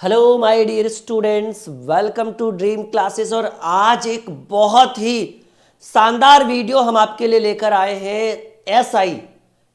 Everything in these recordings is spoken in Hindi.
Hello my dear students, welcome to dream classes. और आज एक बहुत ही शानदार वीडियो हम आपके लिए लेकर आए हैं। एसआई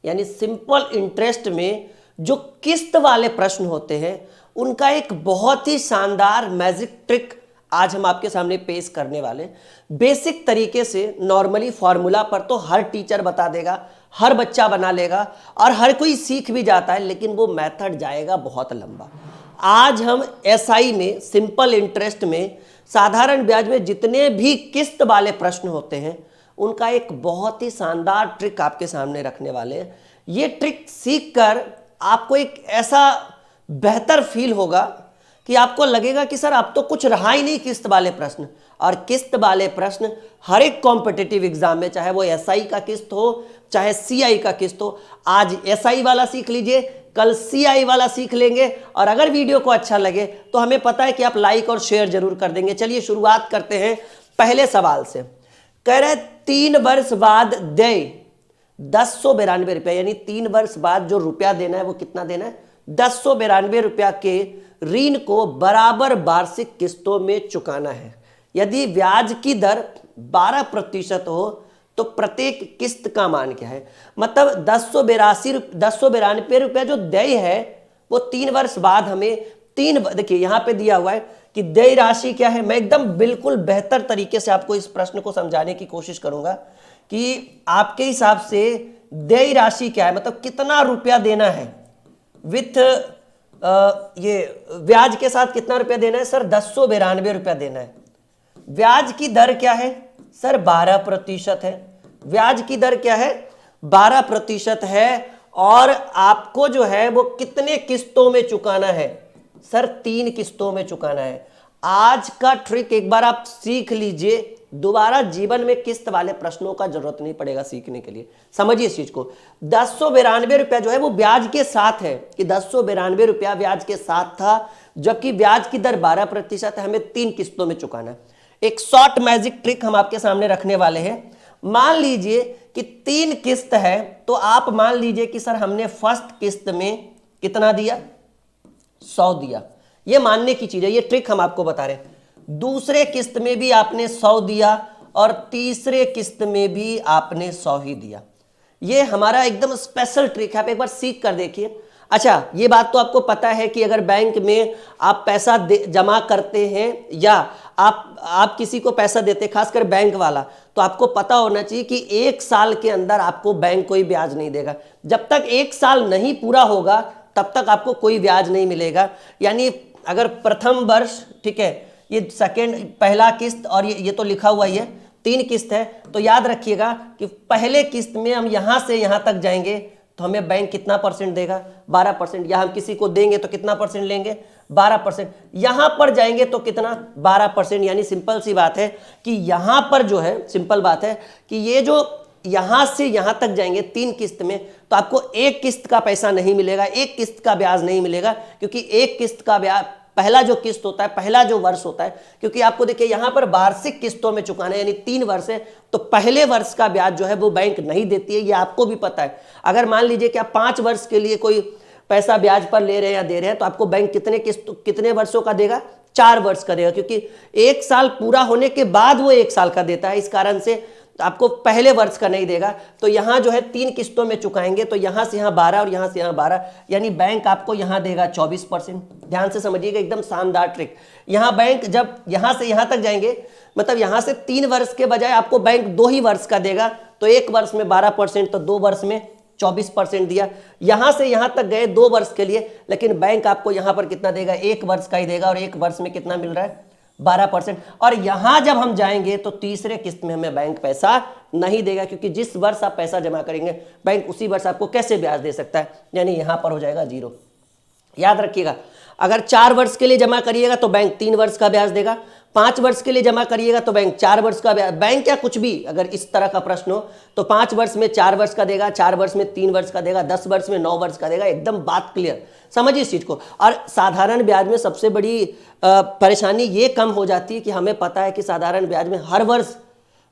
यानी सिंपल इंटरेस्ट में जो किस्त वाले प्रश्न होते हैं उनका एक बहुत ही शानदार मैजिक ट्रिक आज हम आपके सामने पेश करने वाले। बेसिक तरीके से नॉर्मली फॉर्मूला पर तो हर टीचर बता देगा, हर बच्चा बना लेगा और हर कोई सीख भी जाता है, लेकिन वो मेथड जाएगा बहुत लंबा। आज हम एसआई में सिंपल इंटरेस्ट में साधारण ब्याज में जितने भी किस्त वाले प्रश्न होते हैं उनका एक बहुत ही शानदार ट्रिक आपके सामने रखने वाले हैं। ये ट्रिक सीखकर आपको एक ऐसा बेहतर फील होगा कि आपको लगेगा कि सर अब तो कुछ रहा ही नहीं किस्त वाले प्रश्न। और किस्त वाले प्रश्न हर एक कॉम्पिटिटिव एग्जाम में, चाहे वो एसआई का किस्त हो चाहे सीआई का किस्त हो, आज एसआई वाला सीख लीजिए, कल सीआई वाला सीख लेंगे। और अगर वीडियो को अच्छा लगे तो हमें पता है कि आप लाइक और शेयर जरूर कर देंगे। चलिए शुरुआत करते हैं पहले सवाल से। कह रहे 3 वर्ष बाद देय 1092 रुपया, यानी 3 वर्ष बाद जो रुपया देना है वो कितना देना है? 1092 रुपया के ऋण को बराबर वार्षिक किस्तों में चुकाना है। यदि ब्याज की दर 12% हो तो प्रत्येक किस्त का मान क्या है? मतलब 1092 रुपया जो देय है वो 3 वर्ष बाद हमें देखिए यहां पे दिया हुआ है कि देय राशि क्या है। मैं एकदम बिल्कुल बेहतर तरीके से आपको इस प्रश्न को समझाने की कोशिश करूंगा कि आपके हिसाब से देय राशि क्या है, मतलब कितना रुपया देना है विथ ये ब्याज के साथ कितना रुपया देना है? सर 1092 रुपया देना है। ब्याज की दर क्या है? सर 12% है। ब्याज की दर क्या है? 12% है। और आपको जो है वो कितने किस्तों में चुकाना है? सर 3 किस्तों में चुकाना है। आज का ट्रिक एक बार आप सीख लीजिए, दोबारा जीवन में किस्त वाले प्रश्नों का जरूरत नहीं पड़ेगा सीखने के लिए। समझिए इस चीज को। 1092 रुपया जो है वो ब्याज के साथ है कि 1092 रुपया ब्याज के साथ था, जबकि ब्याज की दर 12% है। हमें 3 किस्तों में चुकाना है। एक शॉर्ट मैजिक ट्रिक हम आपके सामने रखने वाले हैं। मान लीजिए कि 3 किस्त है, तो आप मान लीजिए कि सर हमने फर्स्ट किस्त में कितना दिया? 100 दिया। ये मानने की चीज है, ये ट्रिक हम आपको बता रहे हैं। दूसरे किस्त में भी आपने 100 दिया और तीसरे किस्त में भी आपने 100 ही दिया। ये हमारा एकदम स्पेशल ट्रिक है, आप एक बार सीख कर देखिए। अच्छा, ये बात तो आपको पता है कि अगर बैंक में आप पैसा जमा करते हैं या आप किसी को पैसा देते, खासकर बैंक वाला, तो आपको पता होना चाहिए कि 1 साल के अंदर आपको बैंक कोई ब्याज नहीं देगा। जब तक 1 साल नहीं पूरा होगा तब तक आपको कोई ब्याज नहीं मिलेगा। यानी अगर प्रथम वर्ष, ठीक है, ये पहला किस्त और ये तो लिखा हुआ ही है 3 किस्त है, तो याद रखिएगा कि पहले किस्त में हम यहां से यहां तक जाएंगे तो हमें बैंक कितना परसेंट देगा? 12%। या हम किसी को देंगे तो कितना परसेंट लेंगे? 12%। यहां पर जाएंगे तो कितना? 12%। यानी सिंपल सी बात है कि यहां पर जो है, सिंपल बात है कि ये जो यहां से यहां तक जाएंगे 3 किस्त में, तो आपको 1 किस्त का पैसा नहीं मिलेगा, 1 किस्त का ब्याज नहीं मिलेगा, क्योंकि 1 किस्त का ब्याज पहला जो किस्त होता है, पहला जो वर्ष होता है, क्योंकि आपको देखिए यहां पर वार्षिक किस्तों में चुकाना है, यानी 3 वर्ष है, तो पहले वर्ष का ब्याज जो है वो बैंक नहीं देती है। ये आपको भी पता है। अगर मान लीजिए कि आप 5 वर्ष के लिए कोई पैसा ब्याज पर ले रहे हैं या दे रहे हैं, तो आपको बैंक कितने वर्षों का देगा? 4 वर्ष का देगा, क्योंकि 1 साल पूरा होने के बाद वो 1 साल का देता है। इस कारण से आपको पहले वर्ष का नहीं देगा। तो यहां जो है 3 किस्तों में चुकाएंगे, तो यहां से यहां 12 और यहां से यहां 12, यानी बैंक आपको यहां देगा 24%। ध्यान से समझिएगा, एकदम शानदार ट्रिक। यहां बैंक जब यहां से यहां तक जाएंगे, मतलब यहां से 3 वर्ष के बजाय आपको बैंक 2 ही वर्ष का देगा, तो 1 वर्ष में 12%, तो 2 वर्ष में 24% दिया। यहां से यहां तक गए 2 वर्ष के लिए, लेकिन बैंक आपको यहां पर कितना देगा? 1 वर्ष का ही देगा, और 1 वर्ष में कितना मिल रहा है? 12%। और यहां जब हम जाएंगे तो तीसरे किस्त में हमें बैंक पैसा नहीं देगा, क्योंकि जिस वर्ष आप पैसा जमा करेंगे बैंक उसी वर्ष आपको कैसे ब्याज दे सकता है? यानी यहां पर हो जाएगा 0। याद रखिएगा, अगर 4 वर्ष के लिए जमा करिएगा तो बैंक 3 वर्ष का ब्याज देगा, 5 वर्ष के लिए जमा करिएगा तो बैंक 4 वर्ष का ब्याज। बैंक या कुछ भी अगर इस तरह का प्रश्न हो तो 5 वर्ष में 4 वर्ष का देगा, 4 वर्ष में 3 वर्ष का देगा, 10 वर्ष में 9 वर्ष का देगा। एकदम बात क्लियर, समझिए इस चीज को। और साधारण ब्याज में सबसे बड़ी परेशानी ये कम हो जाती है कि हमें पता है कि साधारण ब्याज में हर वर्ष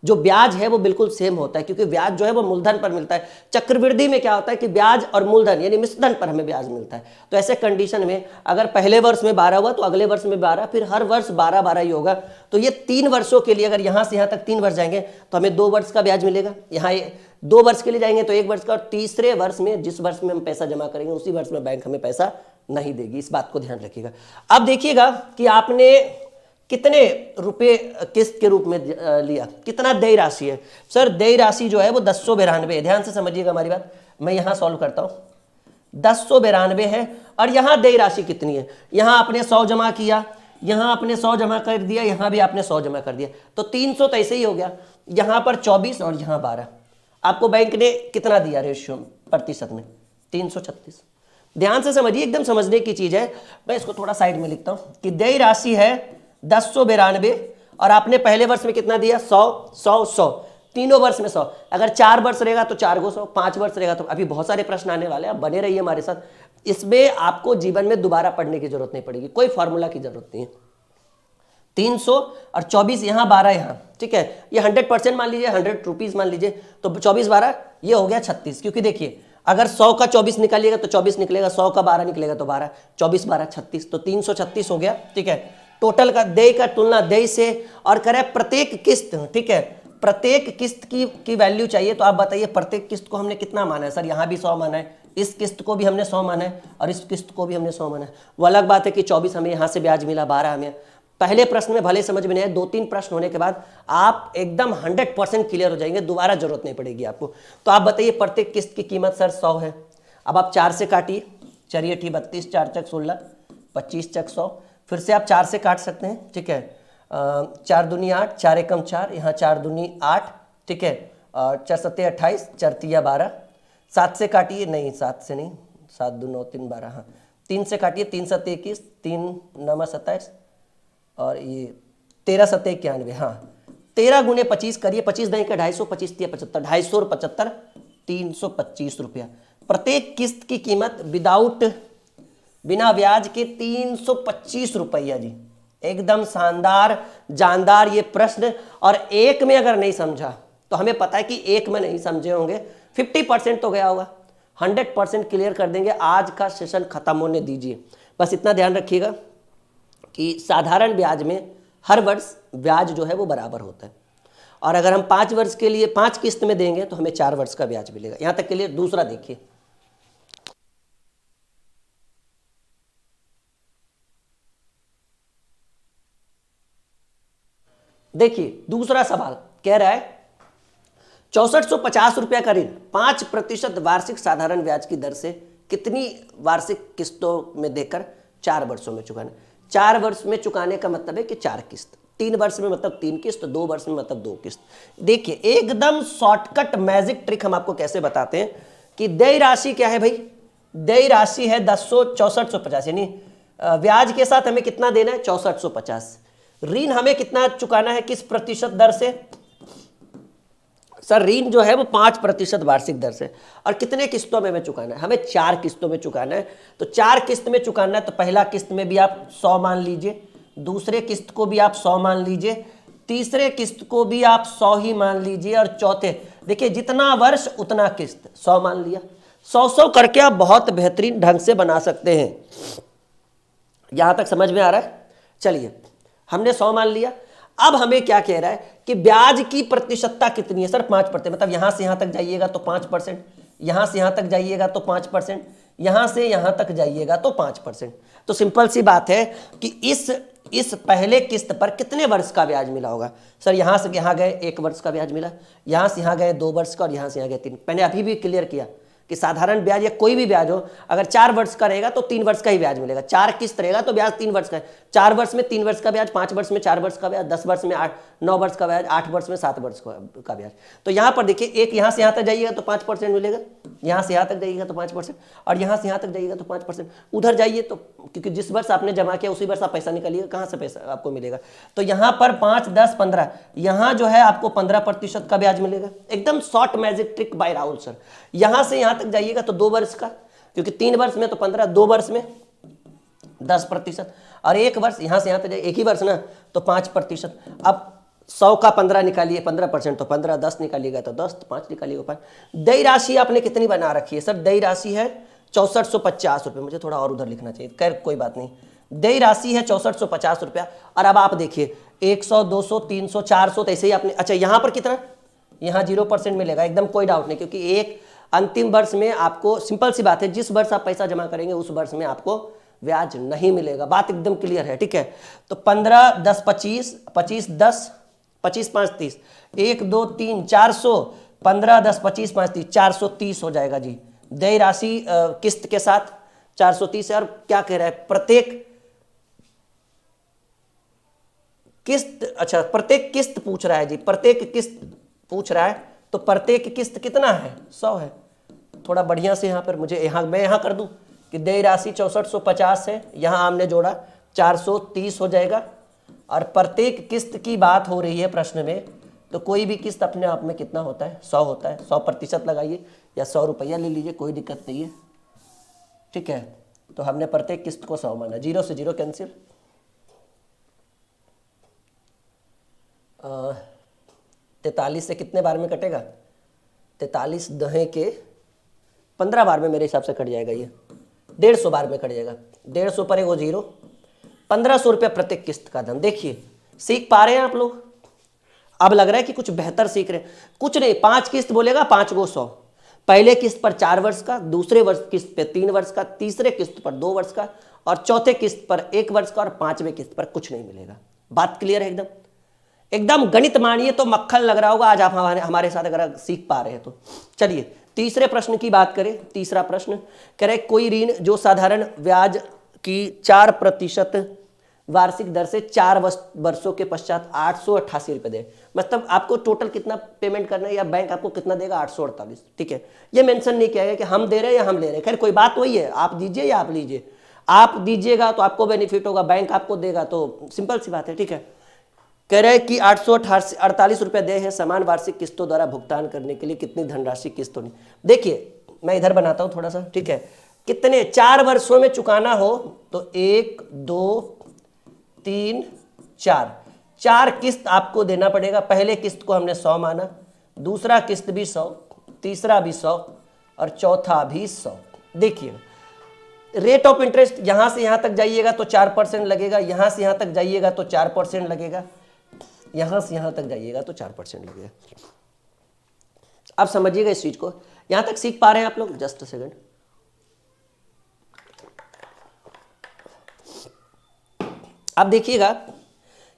जो ब्याज है वो बिल्कुल सेम होता है, क्योंकि ब्याज जो है वो मूलधन पर मिलता है। चक्रवृद्धि में क्या होता है कि ब्याज और मूलधन यानी मिश्रधन पर हमें ब्याज मिलता है। तो ऐसे कंडीशन में अगर पहले वर्ष में 12 हुआ तो अगले वर्ष में 12, फिर हर वर्ष 12 ही होगा। तो ये 3 वर्षों के लिए, अगर यहाँ से यहाँ तक 3 वर्ष जाएंगे तो हमें 2 वर्ष का ब्याज मिलेगा। यहाँ 2 वर्ष के लिए जाएंगे तो 1 वर्ष का, और तीसरे वर्ष में जिस वर्ष में हम पैसा जमा करेंगे उसी वर्ष में बैंक हमें पैसा नहीं देगी। इस बात को ध्यान रखिएगा। अब देखिएगा कि आपने कितने रुपए किस्त के रूप में लिया, कितना देय राशि है। सर देय राशि जो है वो 1092 है। ध्यान से समझिएगा हमारी बात, मैं यहां सॉल्व करता हूं। 1092 है और यहां देय राशि कितनी है, यहां आपने 100 जमा किया, यहां आपने 100 जमा कर दिया, यहां भी आपने 100 जमा कर दिया, तो 300 तो ऐसे ही हो गया। यहां पर 24 और यहां 12। आपको बैंक ने कितना दिया रेशियो प्रतिशत में, 336। ध्यान से समझिए, एकदम समझने की चीज है। मैं इसको थोड़ा साइड में लिखता हूं कि देय राशि है 1092 और आपने पहले वर्ष में कितना दिया, 100 100 100, तीनों वर्ष में 100। अगर 4 वर्ष रहेगा तो 4 को 100, 5 वर्ष रहेगा तो, अभी बहुत सारे प्रश्न आने वाले हैं, आप बने रहिए हमारे साथ। इसमें आपको जीवन में दोबारा पढ़ने की जरूरत नहीं पड़ेगी, कोई फॉर्मूला की जरूरत नहीं है। 300 और 24 यहाँ 12 यहाँ, ठीक है। ये 100% मान लीजिए, 100 रुपीज मान लीजिए, तो 24 12 ये हो गया 36। क्योंकि देखिए अगर 100 का 24 निकालिएगा तो 24 निकलेगा, 100 का 12 निकलेगा तो 12, 24 12 36, तो 336 हो गया, ठीक है। टोटल का देय का तुलना देय से और करें प्रत्येक किस्त, ठीक है। प्रत्येक किस्त की वैल्यू चाहिए, तो आप बताइए प्रत्येक किस्त को हमने कितना माना है। सर यहाँ भी 100 माना है, इस किस्त को भी हमने 100 माना है और इस किस्त को भी हमने 100 माना है। वो अलग बात है कि 24 हमें यहाँ से ब्याज मिला, 12 हमें। पहले प्रश्न में भले समझ में नहीं आए, 2-3 प्रश्न होने के बाद आप एकदम 100% क्लियर हो जाएंगे, दोबारा जरूरत नहीं पड़ेगी आपको। तो आप बताइए प्रत्येक किस्त की कीमत सर 100 है। अब आप 4 से काटिए, चलिए ठीक, 32 4 चक 16, 25 चक 100, फिर से आप 4 से काट सकते हैं, ठीक है। 4 दूनी 8, 4 एकम 4, यहाँ 4 दूनी 8, ठीक है। 4 सत्ते 28, 4 तिया 12। 7 से काटिए, नहीं 7 से नहीं, 7 2 9 3 12, हाँ। 3 से काटिए, 3 सत्ते 21, 3 9 27 और ये 13 सत्ते 91, हाँ। 13 गुने 25 करिए, 25 नहीं का 250, 25 तिया 75, 250 और 75 325 रुपया। प्रत्येक किस्त की कीमत विदाउट, बिना ब्याज के 325 रुपया जी। एकदम शानदार जानदार ये प्रश्न। और एक में अगर नहीं समझा तो हमें पता है कि एक में नहीं समझे होंगे, 50% तो गया होगा, 100% क्लियर कर देंगे। आज का सेशन खत्म होने दीजिए, बस इतना ध्यान रखिएगा कि साधारण ब्याज में हर वर्ष ब्याज जो है वो बराबर होता है, और अगर हम 5 वर्ष के लिए 5 किस्त में देंगे तो हमें 4 वर्ष का ब्याज मिलेगा। यहां तक के लिए। दूसरा देखिए, देखिए दूसरा सवाल कह रहा है 6450 रुपया का ऋण 5% वार्षिक साधारण ब्याज की दर से कितनी वार्षिक किस्तों में देकर 4 वर्षों में चुकाना। 4 वर्ष में चुकाने का मतलब है कि 4 किस्त, 3 वर्ष में मतलब 3 किस्त, 2 वर्ष में मतलब 2 किस्त। देखिए एकदम शॉर्टकट मैजिक ट्रिक हम आपको कैसे बताते हैं कि देय राशि क्या है भाई, देय राशि है 6450, यानी ब्याज के साथ हमें कितना देना है 6450। ऋण हमें कितना चुकाना है, किस प्रतिशत दर से, सर ऋण जो है वो 5% वार्षिक दर से, और कितने किस्तों में हमें चुकाना है, हमें 4 किस्तों में चुकाना है। तो 4 किस्त में चुकाना है, तो पहला किस्त में भी आप 100 मान लीजिए, दूसरे किस्त को भी आप 100 मान लीजिए, तीसरे किस्त को भी आप 100 ही मान लीजिए, और चौथे देखिए जितना वर्ष उतना किस्त 100 मान लिया। 100 करके आप बहुत बेहतरीन ढंग से बना सकते हैं। यहां तक समझ में आ रहा है। चलिए हमने 100 मान लिया। अब हमें क्या कह रहा है कि ब्याज की प्रतिशतता कितनी है, सर 5%, मतलब यहां से यहां तक जाइएगा तो 5%, यहां से यहां तक जाइएगा तो 5%, यहां से यहां तक जाइएगा तो 5%। तो सिंपल सी बात है कि इस पहले किस्त पर कितने वर्ष का ब्याज मिला होगा। सर यहां से यहां गए 1 वर्ष का ब्याज मिला, यहां से यहां गए 2 वर्ष का, और यहां से यहां गए 3। मैंने अभी भी क्लियर किया कि साधारण ब्याज या कोई भी ब्याज हो, अगर 4 वर्ष का रहेगा तो 3 वर्ष का ही ब्याज मिलेगा। 4 किस्त रहेगा तो ब्याज 3 वर्ष का है। 4 वर्ष में 3 वर्ष का ब्याज, 5 वर्ष में 4 वर्ष का ब्याज, 10 वर्ष में 9 वर्ष का ब्याज, 8 वर्ष में 7 वर्ष का ब्याज। तो यहां पर देखिए, एक यहां से यहां तक जाइएगा तो 5% मिलेगा, यहां से यहां तक जाइएगा तो 5%, और यहां से यहां तक जाइएगा तो 5%। उधर जाइए तो, क्योंकि जिस वर्ष आपने जमा किया उसी वर्ष आप पैसा निकालिएगा, कहां से पैसा आपको मिलेगा। तो यहां पर 5 10 15, यहां जो है आपको 15% का ब्याज मिलेगा। एकदम short magic trick bye Rahul sir. यहां से यहां तक जाइएगा तो 2 वर्ष का, क्योंकि 3 वर्ष में तो 15, 2 वर्ष में 10%, और 1 वर्ष यहां से यहां तक जाइए, एक ही वर्ष ना, तो 5%। अब 100 का 15 निकालिए 15% तो 15, 10 निकालिएगा तो 10, 5 निकालिएगा 5। देय राशि आपने कितनी बना रखी है सर? देय राशि है 6450 रुपये। मुझे थोड़ा और उधर लिखना चाहिए, खैर कोई बात नहीं। देय राशि है 6450 रुपया। और अब आप देखिए 100, 200, 300, 400 तो ऐसे ही आपने, अच्छा यहाँ पर कितना? यहाँ 0% मिलेगा, एकदम कोई डाउट नहीं, क्योंकि एक अंतिम वर्ष में आपको, सिंपल सी बात है, जिस वर्ष आप पैसा जमा करेंगे उस वर्ष में आपको ब्याज नहीं मिलेगा। बात एकदम क्लियर है, ठीक है। तो 15, 10, 25, 25, 10, 25, 5, 30, 1, 2, 3, 400, 15, 10, 25, 5, 30, 430 हो जाएगा जी। देय राशि किस्त के साथ 430 है। और क्या कह रहा है? प्रत्येक किस्त, अच्छा प्रत्येक किस्त पूछ रहा है जी, प्रत्येक किस्त पूछ रहा है। तो प्रत्येक किस्त कितना है? 100 है। थोड़ा बढ़िया से यहाँ पर मुझे, मैं यहाँ कर दूं कि देय राशि 6450 है, यहाँ हमने जोड़ा 430 हो जाएगा। और प्रत्येक किस्त की बात हो रही है प्रश्न में, तो कोई भी किस्त अपने आप में कितना होता है? 100 होता है। 100% लगाइए या 100 रुपया ले लीजिए, कोई दिक्कत नहीं है, ठीक है। तो हमने प्रत्येक किस्त को 100 माना, 0 से 0 कैंसिल। 43 से कितने बार में कटेगा? 43 दहे के 15 बार में मेरे हिसाब से कट जाएगा, ये 150 बार में कट जाएगा। 150 पर वो 0, 1500 रुपया प्रत्येक किस्त का धन। देखिए सीख पा रहे हैं आप लोग? अब लग रहा है कि कुछ बेहतर सीख रहे हैं। कुछ नहीं, 5 किस्त बोलेगा 5 गो 100। पहले किस्त पर 4 वर्ष का, दूसरे वर्ष किस्त पे 3 वर्ष का, तीसरे किस्त पर 2 वर्ष का, और चौथे किस्त पर 1 वर्ष का, और 5वें किस्त पर कुछ नहीं मिलेगा। बात क्लियर है एकदम? एकदम गणित मानिए तो मक्खन लग रहा होगा आज आप हमारे साथ अगर सीख पा रहे हैं तो। चलिए तीसरे प्रश्न की बात करें। तीसरा प्रश्न कह रहे कोई ऋण जो साधारण ब्याज की 4% वार्षिक दर से 4 वर्षों के पश्चात 888 रुपये दे। मतलब आपको टोटल कितना पेमेंट करना है, या बैंक आपको कितना देगा? 848, ठीक है। ये मेंशन नहीं किया गया कि हम दे रहे हैं या हम ले रहे हैं, खैर कोई बात वही है, आप दीजिए या आप लीजिए। आप दीजिएगा तो आपको बेनिफिट होगा, बैंक आपको देगा, तो सिंपल सी बात है, ठीक है। कह रहे हैं कि 848 रुपये दे हैं, समान वार्षिक किस्तों द्वारा भुगतान करने के लिए कितनी धनराशि किस्त होनी? देखिए मैं इधर बनाता हूं थोड़ा सा, ठीक है। कितने 4 वर्षों में चुकाना हो तो 1, 2, 3, 4 किस्त आपको देना पड़ेगा। पहले किस्त को हमने 100 माना, दूसरा किस्त भी 100, तीसरा भी 100, और चौथा भी 100। देखिए रेट ऑफ इंटरेस्ट, यहां से यहां तक जाइएगा तो 4% लगेगा, यहां से यहां तक जाइएगा तो 4% लगेगा, यहां से यहां तक जाइएगा तो 4% लगेगा। अब समझिएगा इस चीज को, यहां तक सीख पा रहे हैं आप लोग? Just a second. अब देखिएगा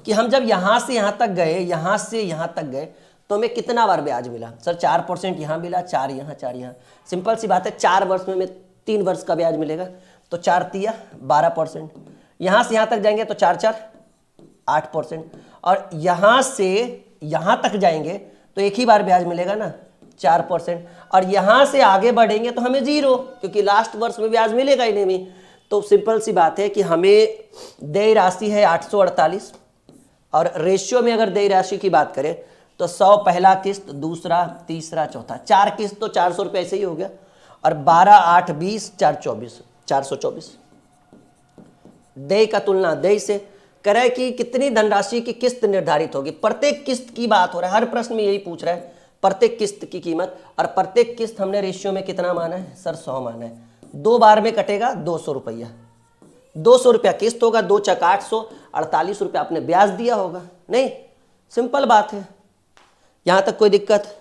कि हम जब यहां से यहां तक गए, यहां से यहां तक गए, तो हमें कितना बार ब्याज मिला सर? 4% यहां मिला, 4 यहां, 4 यहां। सिंपल सी बात है, 4 वर्ष में हमें 3 वर्ष का ब्याज मिलेगा, तो 4 तिया 12%। यहां से यहां तक जाएंगे तो 4 4 8%, और यहां से यहां तक जाएंगे तो एक ही बार ब्याज मिलेगा ना, 4%। और यहां से आगे बढ़ेंगे तो हमें 0, क्योंकि लास्ट वर्ष में ब्याज मिलेगा ही नहीं। तो सिंपल सी बात है कि हमें देय राशि है 848, और रेशियो में अगर देय राशि की बात करें तो 100 पहला किस्त, दूसरा, तीसरा, चौथा, 4 किस्त तो 400 रुपये ऐसे ही हो गया, और 12, 8, 20, 4, 24, 424। देय का तुलना देय से करे कि कितनी धनराशि की किस्त निर्धारित होगी? प्रत्येक किस्त की बात हो रहा है, हर प्रश्न में यही पूछ रहा है, प्रत्येक किस्त की कीमत। और प्रत्येक किस्त हमने रेशियो में कितना माना है सर? 100 माना है। 2 बार में कटेगा 200 रुपया, 200 रुपया किस्त होगा, 2 चक 848 रुपया आपने ब्याज दिया होगा। नहीं, सिंपल बात है, यहां तक कोई दिक्कत?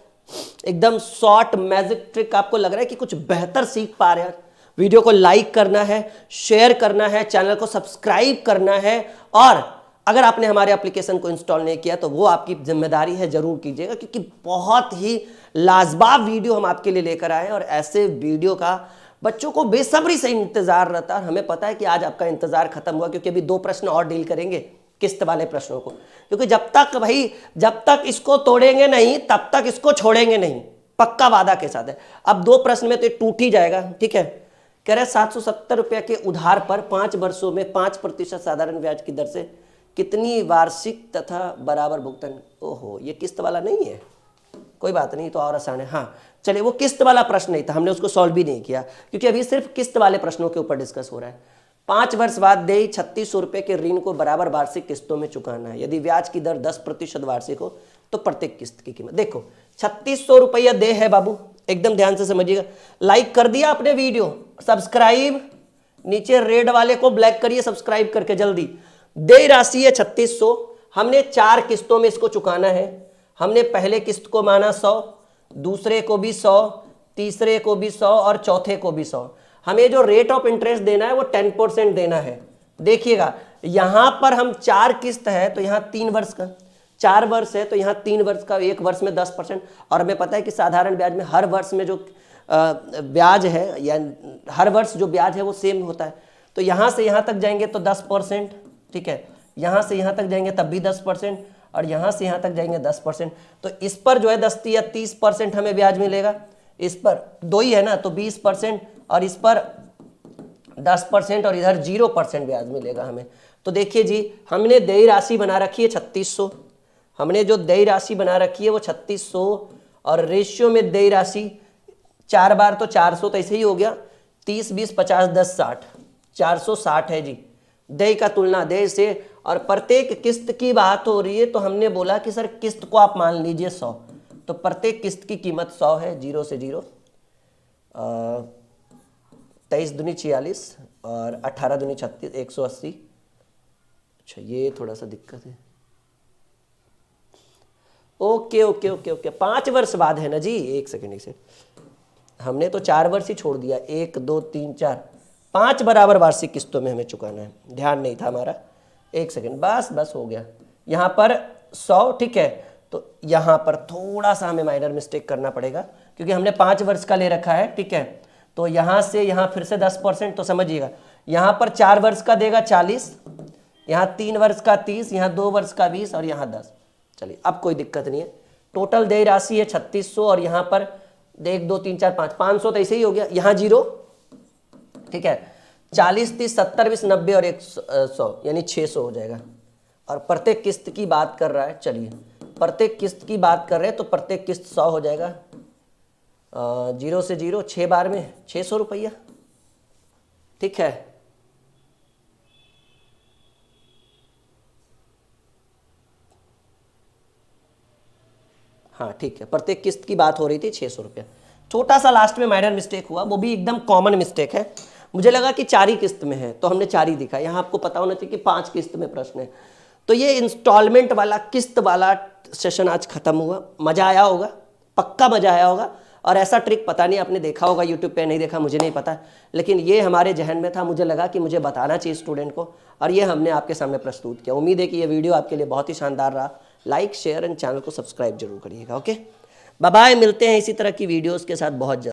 एकदम शॉर्ट मैजिक ट्रिक। आपको लग रहा है कि कुछ बेहतर सीख पा रहे हैं? वीडियो को लाइक करना है, शेयर करना है, चैनल को सब्सक्राइब करना है, और अगर आपने हमारे एप्लीकेशन को इंस्टॉल नहीं किया तो वो आपकी जिम्मेदारी है, जरूर कीजिएगा, क्योंकि बहुत ही लाजवाब वीडियो हम आपके लिए लेकर आए हैं। और ऐसे वीडियो का बच्चों को बेसब्री से इंतजार रहता है। हमें पता है कि आज आपका इंतजार खत्म हुआ, क्योंकि अभी 2 प्रश्न और डील करेंगे किस्त वाले प्रश्नों को, क्योंकि जब तक इसको तोड़ेंगे नहीं तब तक इसको छोड़ेंगे नहीं, पक्का वादा के साथ है। अब 2 प्रश्न में तो टूट ही जाएगा, ठीक है। कह रहे 770 रुपया के उधार पर 5 वर्षों में 5% साधारण ब्याज की दर से कितनी वार्षिक तथा बराबर भुगतान? ओहो, ये किस्त वाला नहीं है, कोई बात नहीं, तो और आसान है। हाँ चलिए, वो किस्त वाला प्रश्न नहीं था, हमने उसको सॉल्व भी नहीं किया, क्योंकि अभी सिर्फ किस्त वाले प्रश्नों के ऊपर डिस्कस हो रहा है। 5 वर्ष बाद देय 3600 रुपये के ऋण को बराबर वार्षिक किस्तों में चुकाना है। यदि ब्याज की दर 10% वार्षिक हो तो प्रत्येक किस्त की कीमत, देखो 3600 रुपया देय है बाबू, एकदम ध्यान से समझिएगा। लाइक कर दिया आपने वीडियो, सब्सक्राइब, नीचे रेड वाले को ब्लैक करिए सब्सक्राइब करके जल्दी। देय राशि है 3600, हमने 4 किस्तों में इसको चुकाना है। हमने पहले किस्त को माना 100, दूसरे को भी 100, तीसरे को भी 100 और चौथे को भी 100। हमें जो रेट ऑफ इंटरेस्ट देना है वो 10% देना है। देखिएगा यहां पर हम 4 किस्त है तो यहां 3 वर्ष का, 4 वर्ष है तो यहां 3 वर्ष का, 1 वर्ष में 10%। और हमें पता है कि साधारण ब्याज में हर वर्ष में जो ब्याज है या हर वर्ष जो ब्याज है वो सेम होता है। तो यहां से यहां तक जाएंगे तो 10%, ठीक है, यहां से यहां तक जाएंगे तब भी 10%, और यहां से यहां तक जाएंगे 10%। तो इस पर जो है 10 या 30% हमें ब्याज मिलेगा, इस पर 2 ही है ना तो 20%, और इस पर 10% और इधर 0% ब्याज मिलेगा हमें। तो देखिए जी हमने देय राशि बना रखी है 3600, हमने जो देय राशि बना रखी है वो 3600, और रेशियो में देय राशि 4 बार तो 400 तो ऐसे ही हो गया, 30 20 50 10 60, 460 है जी देय का तुलना देय से। और प्रत्येक किस्त की बात हो रही है तो हमने बोला कि सर किस्त को आप मान लीजिए 100, तो प्रत्येक किस्त की कीमत 100 है, 0 से 0, 23 दूनी 46 और 18 दूनी 36, 180। अच्छा ये थोड़ा सा दिक्कत है, ओके ओके ओके ओके, 5 वर्ष बाद है ना जी, एक सेकेंड, हमने तो 4 वर्ष ही छोड़ दिया, 1 2 3 4, 5 बराबर वार्षिक किस्तों में हमें चुकाना है, ध्यान नहीं था हमारा, एक सेकेंड, बस हो गया। यहाँ पर 100, ठीक है, तो यहाँ पर थोड़ा सा हमें माइनर मिस्टेक करना पड़ेगा क्योंकि हमने 5 वर्ष का ले रखा है, ठीक है। तो यहाँ से यहाँ फिर से 10%, तो समझिएगा यहाँ पर 4 वर्ष का देगा 40, यहाँ 3 वर्ष का 30, यहाँ 2 वर्ष का 20 और यहाँ 10। चलिए अब कोई दिक्कत नहीं है। टोटल देय राशि है 3600, और यहाँ पर 1 2 3 4 5, 500 तो ऐसे ही हो गया, यहाँ 0, ठीक है, 40 30 70 20 90 और 100 यानी 600 हो जाएगा। और प्रत्येक किस्त की बात कर रहा है, चलिए प्रत्येक किस्त की बात कर रहे हैं तो प्रत्येक किस्त 100 हो जाएगा, 0 से 0, 6 बार में 600 रुपया, ठीक है। हाँ ठीक है, प्रत्येक किस्त की बात हो रही थी 600 रुपया। छोटा सा लास्ट में माइनर मिस्टेक हुआ, वो भी एकदम कॉमन मिस्टेक है। मुझे लगा कि 4 ही किस्त में है तो हमने 4 ही दिखा, यहाँ आपको पता होना चाहिए कि 5 किस्त में प्रश्न है। तो ये इंस्टॉलमेंट वाला किस्त वाला सेशन आज खत्म हुआ। मजा आया होगा, पक्का मजा आया होगा। और ऐसा ट्रिक पता नहीं आपने देखा होगा यूट्यूब पे, नहीं देखा मुझे नहीं पता, लेकिन ये हमारे जहन में था, मुझे लगा कि मुझे बताना चाहिए स्टूडेंट को, और ये हमने आपके सामने प्रस्तुत किया। उम्मीद है कि ये वीडियो आपके लिए बहुत ही शानदार रहा। लाइक शेयर एंड चैनल को सब्सक्राइब जरूर करिएगा। ओके बाय बाय, मिलते हैं इसी तरह की वीडियोस के साथ बहुत जल्द।